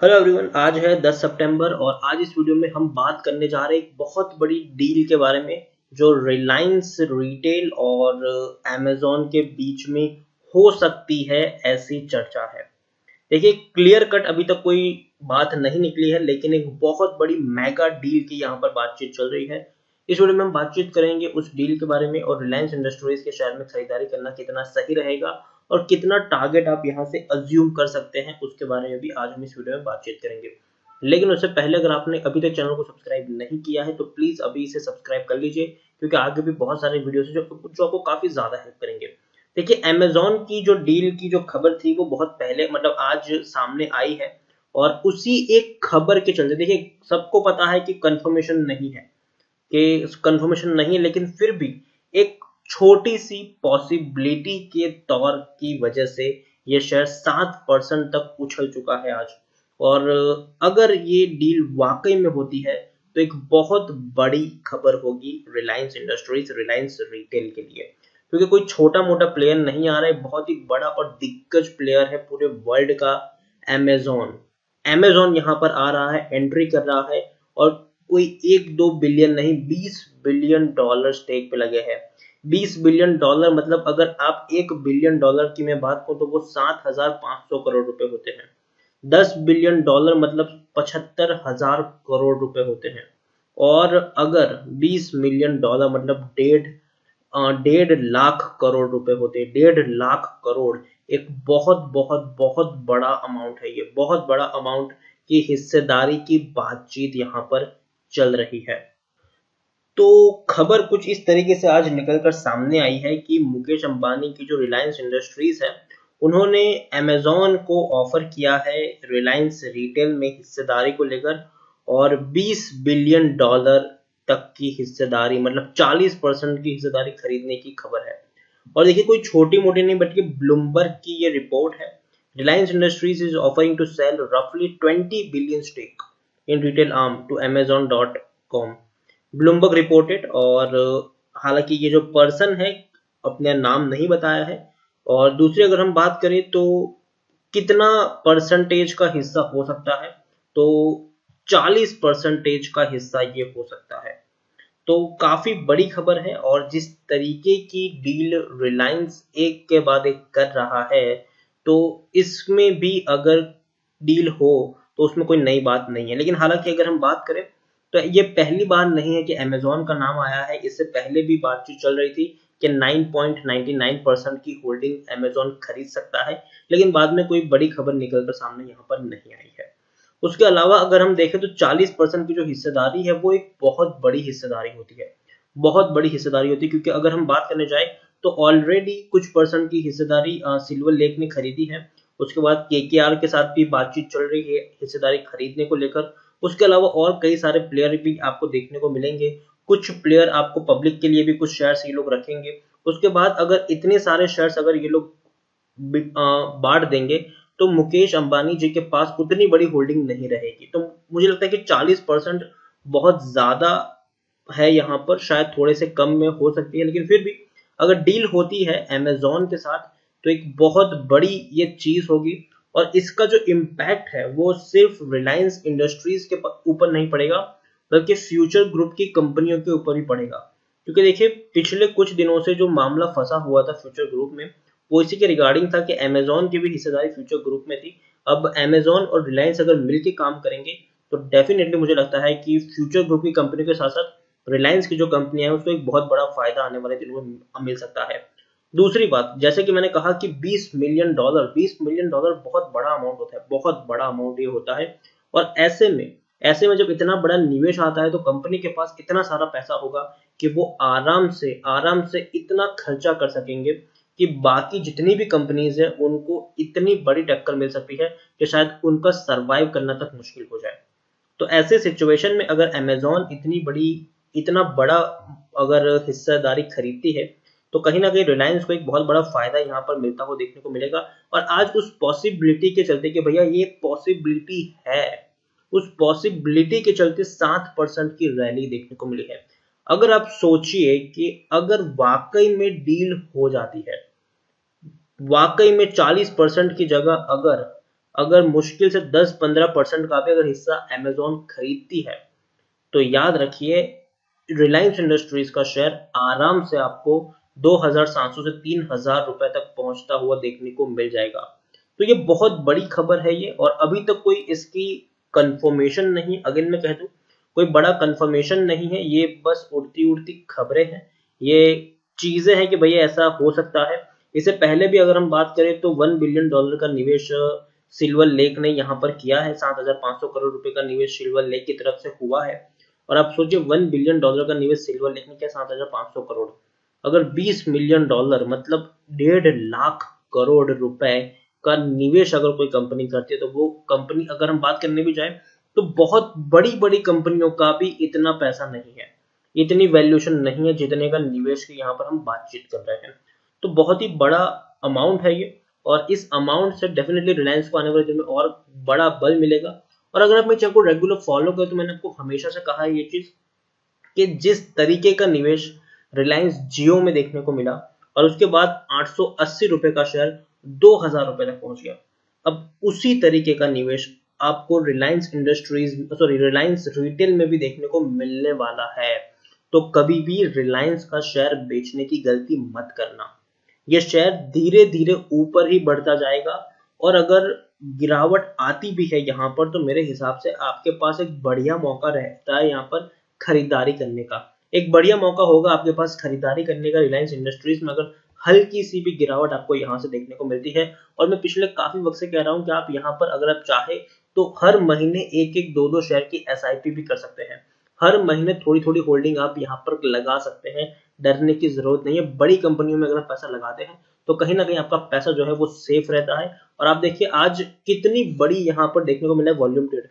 Hello everyone, आज है 10 सितंबर और आज इस वीडियो में हम बात करने जा रहे हैं एक बहुत बड़ी डील के बारे में जो रिलायंस रिटेल और अमेजोन के बीच में हो सकती है, ऐसी चर्चा है। देखिए, क्लियर कट अभी तक कोई बात नहीं निकली है, लेकिन एक बहुत बड़ी मेगा डील की यहाँ पर बातचीत चल रही है। इस वीडियो में हम बातचीत करेंगे उस डील के बारे में और रिलायंस इंडस्ट्रीज के शेयर में खरीदारी करना कितना सही रहेगा और कितना टारगेट आप यहाँ से अज्यूम कर सकते हैं, उसके बारे में भी आज हम इस वीडियो में बातचीत करेंगे। लेकिन उससे पहले अगर आपने अभी तक चैनल को सब्सक्राइब नहीं किया है तो प्लीज अभी इसे सब्सक्राइब कर लीजिए, क्योंकि आगे भी बहुत सारे वीडियोस हैं जो आपको काफी ज्यादा हेल्प करेंगे। देखिए, अमेजोन की जो डील की जो खबर थी वो बहुत पहले मतलब आज सामने आई है और उसी एक खबर के चलते देखिए सबको पता है कि कंफर्मेशन नहीं है, लेकिन फिर भी एक छोटी सी पॉसिबिलिटी के तौर की वजह से ये शेयर 7% तक उछल चुका है आज। और अगर ये डील वाकई में होती है तो एक बहुत बड़ी खबर होगी रिलायंस इंडस्ट्रीज, रिलायंस रिटेल के लिए, क्योंकि कोई छोटा मोटा प्लेयर नहीं आ रहा है, बहुत ही बड़ा और दिग्गज प्लेयर है पूरे वर्ल्ड का अमेजोन। अमेजोन यहाँ पर आ रहा है, एंट्री कर रहा है और कोई 1-2 बिलियन नहीं, $20 बिलियन स्टेक पे लगे हैं। $20 बिलियन मतलब अगर आप $1 बिलियन की मैं बात करूं तो वो 7,500 करोड़ रुपए होते हैं। $10 बिलियन मतलब 75,000 करोड़ रुपए होते हैं। और अगर $20 मिलियन मतलब 1.5 लाख करोड़ रुपए होते हैं। 1.5 लाख करोड़ एक बहुत बहुत बहुत बड़ा अमाउंट है। ये बहुत बड़ा अमाउंट की हिस्सेदारी की बातचीत यहाँ पर चल रही है। तो खबर कुछ इस तरीके से आज निकलकर सामने आई है कि मुकेश अंबानी की जो रिलायंस इंडस्ट्रीज है, उन्होंने अमेजोन को ऑफर किया है रिलायंस रिटेल में हिस्सेदारी को लेकर, और $20 बिलियन तक की हिस्सेदारी मतलब 40% की हिस्सेदारी खरीदने की खबर है। और देखिए, कोई छोटी मोटी नहीं बल्कि ब्लूमबर्ग की ये रिपोर्ट है। Reliance Industries is offering to sell रफली 20 billion stake in retail arm to Amazon.com, Bloomberg reported. और हालांकि ये जो पर्सन है अपने नाम नहीं बताया है। और दूसरी अगर हम बात करें तो कितना परसेंटेज का हिस्सा हो सकता है, तो 40% का हिस्सा ये हो सकता है। तो काफी बड़ी खबर है और जिस तरीके की डील रिलायंस एक के बाद एक कर रहा है, तो इसमें भी अगर डील हो तो उसमें कोई नई बात नहीं है। लेकिन हालांकि अगर हम बात करें तो ये पहली बार नहीं है कि अमेजोन का नाम आया है। इससे पहले भी बातचीत चल रही थी कि 9.99% की होल्डिंग अमेजोन खरीद सकता है, लेकिन बाद में कोई बड़ी खबर निकलकर सामने यहाँ पर नहीं आई है। उसके अलावा अगर हम देखें तो 40% की जो हिस्सेदारी है वो एक बहुत बड़ी हिस्सेदारी होती है, बहुत बड़ी हिस्सेदारी होती है। क्योंकि अगर हम बात करने जाए तो ऑलरेडी कुछ परसेंट की हिस्सेदारी सिल्वर लेक ने खरीदी है। उसके बाद केकेआर के साथ भी बातचीत चल रही है हिस्सेदारी खरीदने को लेकर। उसके अलावा और कई सारे प्लेयर भी आपको देखने को मिलेंगे। कुछ प्लेयर आपको पब्लिक के लिए भी कुछ शेयर्स ये लोग रखेंगे। उसके बाद अगर इतने सारे शेयर्स अगर ये लोग बांट देंगे तो मुकेश अंबानी जी के पास उतनी बड़ी होल्डिंग नहीं रहेगी। तो मुझे लगता है कि 40% बहुत ज्यादा है यहाँ पर, शायद थोड़े से कम में हो सकती है, लेकिन फिर भी अगर डील होती है अमेजोन के साथ तो एक बहुत बड़ी ये चीज होगी। और इसका जो इम्पैक्ट है वो सिर्फ रिलायंस इंडस्ट्रीज के ऊपर नहीं पड़ेगा, बल्कि फ्यूचर ग्रुप की कंपनियों के ऊपर भी पड़ेगा। क्योंकि देखिए, पिछले कुछ दिनों से जो मामला फंसा हुआ था फ्यूचर ग्रुप में, वो इसी के रिगार्डिंग था कि अमेजोन की भी हिस्सेदारी फ्यूचर ग्रुप में थी। अब अमेजोन और रिलायंस अगर मिलकर काम करेंगे तो डेफिनेटली मुझे लगता है कि फ्यूचर ग्रुप की कंपनी के साथ साथ रिलायंस की जो कंपनी है उसको एक बहुत बड़ा फायदा आने वाले दिनों में मिल सकता है। दूसरी बात, जैसे कि मैंने कहा कि $20 मिलियन बहुत बड़ा अमाउंट होता है, बहुत बड़ा अमाउंट ये होता है। और ऐसे में जब इतना बड़ा निवेश आता है तो कंपनी के पास इतना सारा पैसा होगा कि वो आराम से इतना खर्चा कर सकेंगे कि बाकी जितनी भी कंपनीज है उनको इतनी बड़ी टक्कर मिल सकती है कि शायद उनका सरवाइव करना तक मुश्किल हो जाए। तो ऐसे सिचुएशन में अगर अमेजोन इतना बड़ा अगर हिस्सेदारी खरीदती है तो कहीं ना कहीं रिलायंस को एक बहुत बड़ा फायदा यहाँ पर मिलता हुआ देखने को मिलेगा। और आज उस पॉसिबिलिटी के चलते कि भैया ये पॉसिबिलिटी है, उस पॉसिबिलिटी के चलते 7% की रैली देखने को मिली है। अगर आप सोचिए कि अगर वाकई में डील हो जाती है, वाकई में 40% की जगह अगर अगर मुश्किल से 10-15% का भी अगर हिस्सा अमेजोन खरीदती है तो याद रखिए रिलायंस इंडस्ट्रीज का शेयर आराम से आपको 2,700 से 3,000 रुपए तक पहुंचता हुआ देखने को मिल जाएगा। तो ये बहुत बड़ी खबर है ये, और अभी तक कोई इसकी कंफर्मेशन नहीं, अगेन मैं कह दूं कोई बड़ा कंफर्मेशन नहीं है, ये बस उड़ती उड़ती खबरें हैं, ये चीजें हैं कि भैया ऐसा हो सकता है। इससे पहले भी अगर हम बात करें तो $1 बिलियन का निवेश सिल्वर लेक ने यहाँ पर किया है, 7,500 करोड़ रुपए का निवेश सिल्वर लेक की तरफ से हुआ है। और आप सोचिए $1 बिलियन का निवेश सिल्वर लेक ने किया, 7,500 करोड़, अगर $20 मिलियन मतलब 1.5 लाख करोड़ रुपए का निवेश अगर कोई कंपनी करती है, तो वो कंपनी अगर हम बात करने भी जाए तो बहुत बड़ी बड़ी कंपनियों का भी इतना पैसा नहीं है, इतनी वैल्यूएशन नहीं है जितने का निवेश की यहाँ पर हम बातचीत कर रहे हैं। तो बहुत ही बड़ा अमाउंट है ये, और इस अमाउंट से डेफिनेटली रिलायंस को आने वाले दिन में और बड़ा बल मिलेगा। और अगर आप मेरे चैनल को रेगुलर फॉलो करें तो मैंने आपको हमेशा से कहा है ये चीज कि जिस तरीके का निवेश रिलायंस जियो में देखने को मिला और उसके बाद 880 रुपए का शेयर 2,000 रुपए तक पहुंच गया, अब उसी तरीके का निवेश आपको रिलायंस रिलायंस रिटेल में भी देखने को मिलने वाला है। तो कभी भी रिलायंस का शेयर बेचने की गलती मत करना, ये शेयर धीरे धीरे ऊपर ही बढ़ता जाएगा, और अगर गिरावट आती भी है यहाँ पर तो मेरे हिसाब से आपके पास एक बढ़िया मौका रहता है यहाँ पर खरीदारी करने का, एक बढ़िया मौका होगा आपके पास खरीदारी करने का रिलायंस इंडस्ट्रीज में, अगर हल्की सी भी गिरावट आपको यहाँ से देखने को मिलती है। और मैं पिछले काफी वक्त से कह रहा हूँ कि आप यहाँ पर अगर आप चाहे तो हर महीने एक एक दो शेयर की एसआईपी भी कर सकते हैं, हर महीने थोड़ी थोड़ी होल्डिंग आप यहाँ पर लगा सकते हैं, डरने की जरूरत नहीं है। बड़ी कंपनियों में अगर आप पैसा लगाते हैं तो कहीं ना कहीं आपका पैसा जो है वो सेफ रहता है। और आप देखिए आज कितनी बड़ी यहाँ पर देखने को मिला है वॉल्यूम ट्रेड,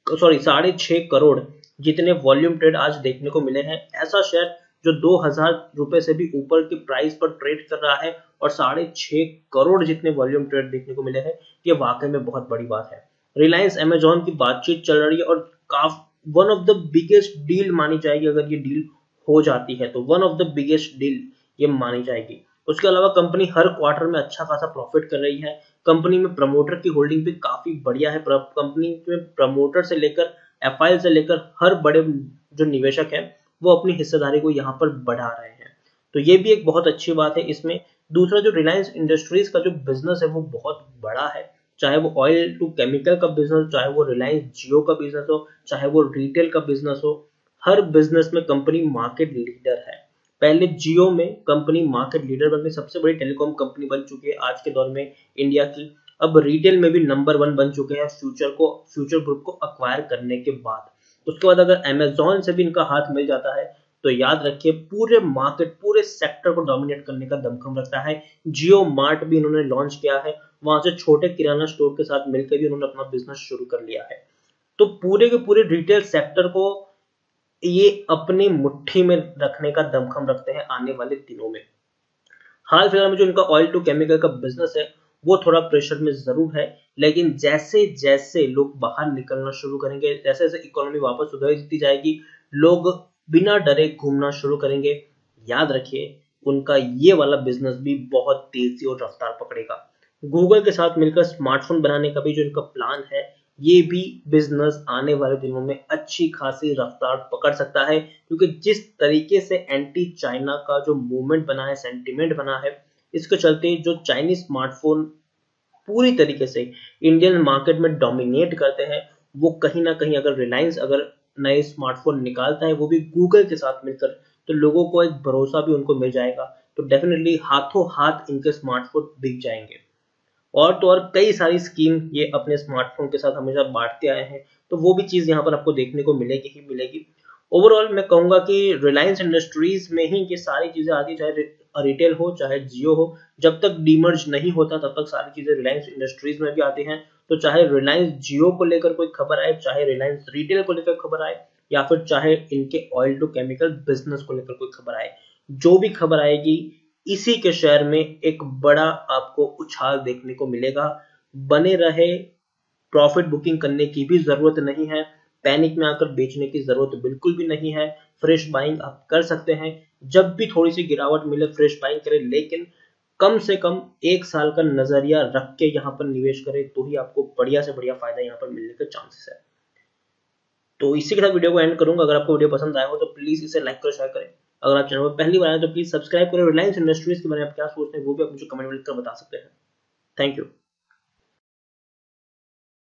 6.5 करोड़ जितने वॉल्यूम ट्रेड आज देखने को मिले हैं। ऐसा शेयर जो 2,000 रुपए से भी ऊपर की प्राइस पर ट्रेड कर रहा है और 6.5 करोड़ जितने वॉल्यूम ट्रेड देखने को मिले हैं, ये वाकई में बहुत बड़ी बात है। रिलायंस अमेजॉन की बातचीत चल रही है और one of the biggest deal मानी जाएगी, अगर ये डील हो जाती है तो one of the biggest deal ये मानी जाएगी। उसके अलावा कंपनी हर क्वार्टर में अच्छा खासा प्रॉफिट कर रही है, कंपनी में प्रमोटर की होल्डिंग भी काफी बढ़िया है, कंपनी में प्रमोटर से लेकर एफआईएल से लेकर हर बड़े जो निवेशक है वो अपनी हिस्सेदारी को यहाँ पर बढ़ा रहे हैं, तो ये भी एक बहुत अच्छी बात है इसमें। दूसरा जो रिलायंस इंडस्ट्रीज का जो बिजनेस है वो बहुत बड़ा है, चाहे वो ऑयल टू केमिकल का बिजनेस, चाहे वो रिलायंस जियो का बिजनेस हो, चाहे वो रिटेल का बिजनेस हो, हर बिजनेस में कंपनी मार्केट लीडर है। पहले जियो में कंपनी मार्केट लीडर बनकर सबसे बड़ी टेलीकॉम कंपनी बन चुकी है आज के दौर में इंडिया की, अब रिटेल में भी नंबर 1 बन चुके हैं फ्यूचर ग्रुप को अक्वायर करने के बाद। उसके बाद अगर अमेजॉन से भी इनका हाथ मिल जाता है तो याद रखिए पूरे मार्केट पूरे सेक्टर को डोमिनेट करने का दमखम रखता है। जियो मार्ट भी इन्होंने लॉन्च किया है, वहां से छोटे किराना स्टोर के साथ मिलकर भी उन्होंने अपना बिजनेस शुरू कर लिया है। तो पूरे के पूरे रिटेल सेक्टर को ये अपनी मुट्ठी में रखने का दमखम रखते हैं आने वाले दिनों में। हाल फिलहाल में जो इनका ऑयल टू केमिकल का बिजनेस है वो थोड़ा प्रेशर में जरूर है, लेकिन जैसे जैसे लोग बाहर निकलना शुरू करेंगे, जैसे जैसे इकोनॉमी वापस सुधरती जाएगी, लोग बिना डरे घूमना शुरू करेंगे, याद रखिए उनका ये वाला बिजनेस भी बहुत तेजी और रफ्तार पकड़ेगा। गूगल के साथ मिलकर स्मार्टफोन बनाने का भी जो इनका प्लान है, ये भी बिजनेस आने वाले दिनों में अच्छी खासी रफ्तार पकड़ सकता है, क्योंकि जिस तरीके से एंटी चाइना का जो मूवमेंट बना है, सेंटिमेंट बना है, इसके चलते जो चाइनीज स्मार्टफोन पूरी तरीके से इंडियन मार्केट में डोमिनेट करते हैं, वो कहीं ना कहीं अगर रिलायंस अगर नए स्मार्टफोन निकालता है वो भी गूगल के साथ मिलकर, तो लोगों को एक भरोसा भी उनको मिल जाएगा, तो डेफिनेटली हाथों हाथ इनके स्मार्टफोन बिक जाएंगे। और तो और कई सारी स्कीम ये अपने स्मार्टफोन के साथ हमेशा बांटते आए हैं, तो वो भी चीज यहाँ पर आपको देखने को मिलेगी ही मिलेगी। ओवरऑल मैं कहूंगा कि रिलायंस इंडस्ट्रीज में ही ये सारी चीजें आती, चाहे रिटेल हो चाहे जियो हो, जब तक डीमर्ज नहीं होता तब तक सारी चीजें रिलायंस इंडस्ट्रीज में भी आती हैं। तो चाहे रिलायंस जियो को लेकर कोई खबर आए, चाहे रिलायंस रिटेल को लेकर खबर आए, या फिर चाहे इनके ऑयल टू केमिकल बिजनेस को लेकर कोई खबर आए, जो भी खबर आएगी इसी के शेयर में एक बड़ा आपको उछाल देखने को मिलेगा। बने रहे, प्रॉफिट बुकिंग करने की भी जरूरत नहीं है, पैनिक में आकर बेचने की जरूरत बिल्कुल भी नहीं है, फ्रेश बाइंग आप कर सकते हैं, जब भी थोड़ी सी गिरावट मिले फ्रेश बाइंग करें, लेकिन कम से कम 1 साल का नजरिया रख के यहाँ पर निवेश करें, तो ही आपको बढ़िया से बढ़िया फायदा यहाँ पर मिलने के चांसेस है। तो इसी के साथ वीडियो को एंड करूंगा। अगर आपको वीडियो पसंद आया हो तो प्लीज इसे लाइक करो, शेयर करें। अगर आप चैनल पर पहली बार आए तो प्लीज सब्सक्राइब करें। रिलायंस इंडस्ट्रीज के बारे में आप क्या सोचते हैं वो भी आप मुझे कमेंट में लिखकर बता सकते हैं। Thank you.